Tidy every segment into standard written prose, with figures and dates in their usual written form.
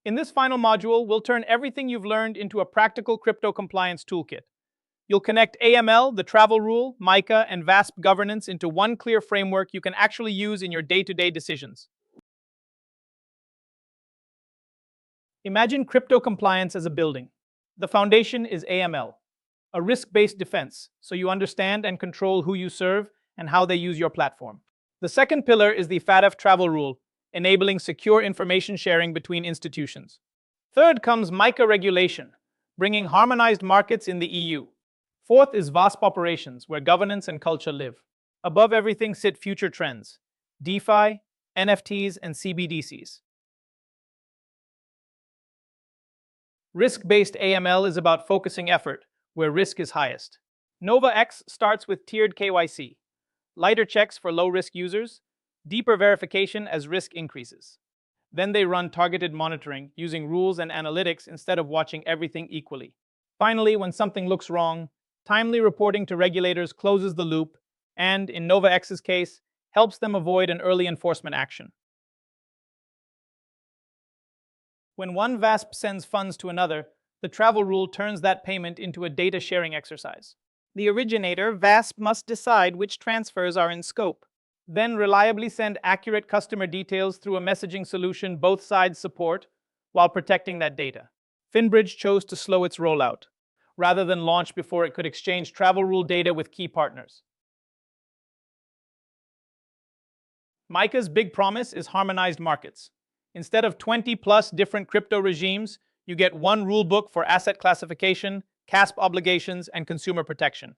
In this final module, we'll turn everything you've learned into a practical crypto compliance toolkit. You'll connect AML, the Travel Rule, MiCA, and VASP governance into one clear framework you can actually use in your day-to-day decisions. Imagine crypto compliance as a building. The foundation is AML, a risk-based defense, so you understand and control who you serve and how they use your platform. The second pillar is the FATF Travel Rule, enabling secure information sharing between institutions. Third comes MiCA regulation, bringing harmonized markets in the EU. Fourth is VASP operations, where governance and culture live. Above everything sit future trends: DeFi, NFTs, and CBDCs. Risk-based AML is about focusing effort where risk is highest. NovaX starts with tiered KYC, lighter checks for low-risk users, deeper verification as risk increases. Then they run targeted monitoring using rules and analytics instead of watching everything equally. Finally, when something looks wrong, timely reporting to regulators closes the loop and, in NovaX's case, helps them avoid an early enforcement action. When one VASP sends funds to another, the travel rule turns that payment into a data sharing exercise. The originator, VASP, must decide which transfers are in scope, then reliably send accurate customer details through a messaging solution both sides support while protecting that data. FinBridge chose to slow its rollout, rather than launch before it could exchange travel rule data with key partners. MiCA's big promise is harmonized markets. Instead of 20+ different crypto regimes, you get one rulebook for asset classification, CASP obligations, and consumer protection.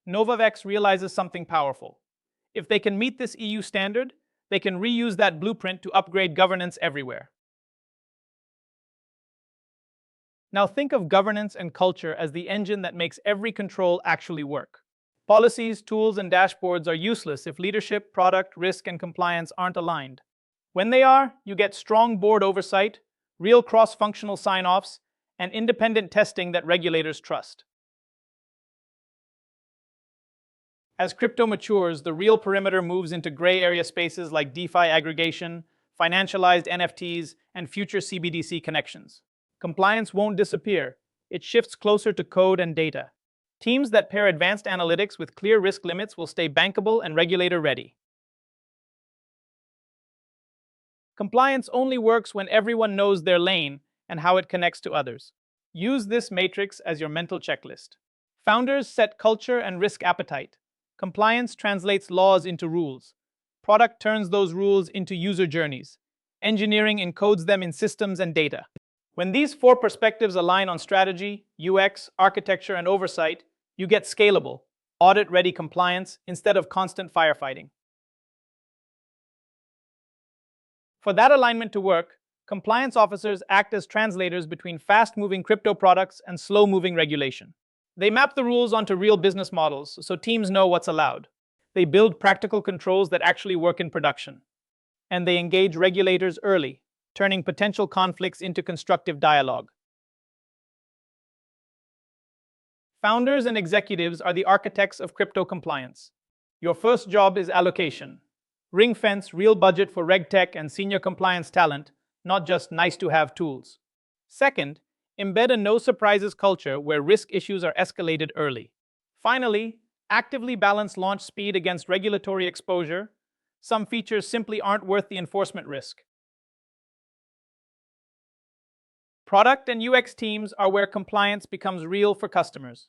NovaX realizes something powerful. If they can meet this EU standard, they can reuse that blueprint to upgrade governance everywhere. Now think of governance and culture as the engine that makes every control actually work. Policies, tools, and dashboards are useless if leadership, product, risk, and compliance aren't aligned. When they are, you get strong board oversight, real cross-functional sign-offs, and independent testing that regulators trust. As crypto matures, the real perimeter moves into gray area spaces like DeFi aggregation, financialized NFTs, and future CBDC connections. Compliance won't disappear. It shifts closer to code and data. Teams that pair advanced analytics with clear risk limits will stay bankable and regulator-ready. Compliance only works when everyone knows their lane and how it connects to others. Use this matrix as your mental checklist. Founders set culture and risk appetite. Compliance translates laws into rules. Product turns those rules into user journeys. Engineering encodes them in systems and data. When these four perspectives align on strategy, UX, architecture, and oversight, you get scalable, audit-ready compliance instead of constant firefighting. For that alignment to work, compliance officers act as translators between fast-moving crypto products and slow-moving regulation. They map the rules onto real business models so teams know what's allowed. They build practical controls that actually work in production. And they engage regulators early, turning potential conflicts into constructive dialogue. Founders and executives are the architects of crypto compliance. Your first job is allocation. Ring-fence real budget for RegTech and senior compliance talent, not just nice-to-have tools. Second, embed a no-surprises culture where risk issues are escalated early. Finally, actively balance launch speed against regulatory exposure. Some features simply aren't worth the enforcement risk. Product and UX teams are where compliance becomes real for customers.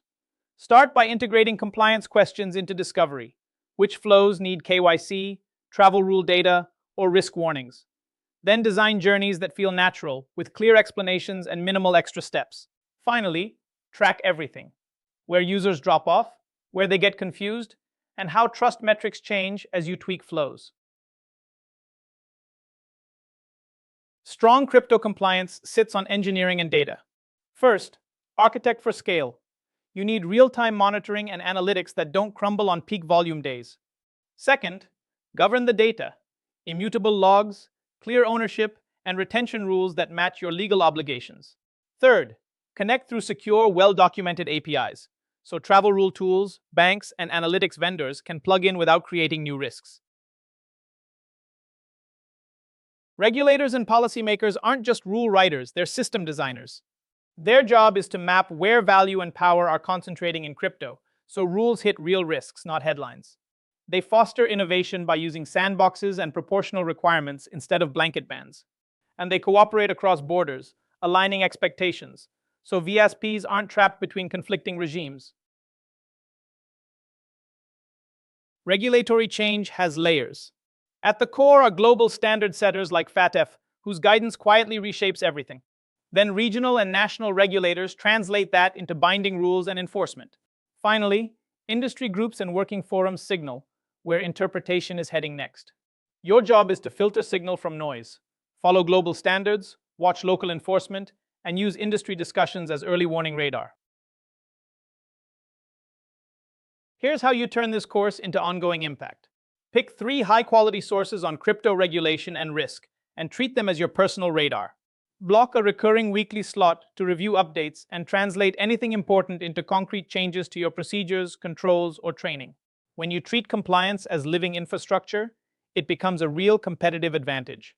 Start by integrating compliance questions into discovery. Which flows need KYC, travel rule data, or risk warnings? Then design journeys that feel natural, with clear explanations and minimal extra steps. Finally, track everything: where users drop off, where they get confused, and how trust metrics change as you tweak flows. Strong crypto compliance sits on engineering and data. First, architect for scale. You need real-time monitoring and analytics that don't crumble on peak volume days. Second, govern the data. Immutable logs, clear ownership, and retention rules that match your legal obligations. Third, connect through secure, well-documented APIs, so travel rule tools, banks, and analytics vendors can plug in without creating new risks. Regulators and policymakers aren't just rule writers, they're system designers. Their job is to map where value and power are concentrating in crypto, so rules hit real risks, not headlines. They foster innovation by using sandboxes and proportional requirements instead of blanket bans. And they cooperate across borders, aligning expectations, so VASPs aren't trapped between conflicting regimes. Regulatory change has layers. At the core are global standard setters like FATF, whose guidance quietly reshapes everything. Then regional and national regulators translate that into binding rules and enforcement. Finally, industry groups and working forums signal where interpretation is heading next. Your job is to filter signal from noise, follow global standards, watch local enforcement, and use industry discussions as early warning radar. Here's how you turn this course into ongoing impact. Pick 3 high-quality sources on crypto regulation and risk, and treat them as your personal radar. Block a recurring weekly slot to review updates and translate anything important into concrete changes to your procedures, controls, or training. When you treat compliance as living infrastructure, it becomes a real competitive advantage.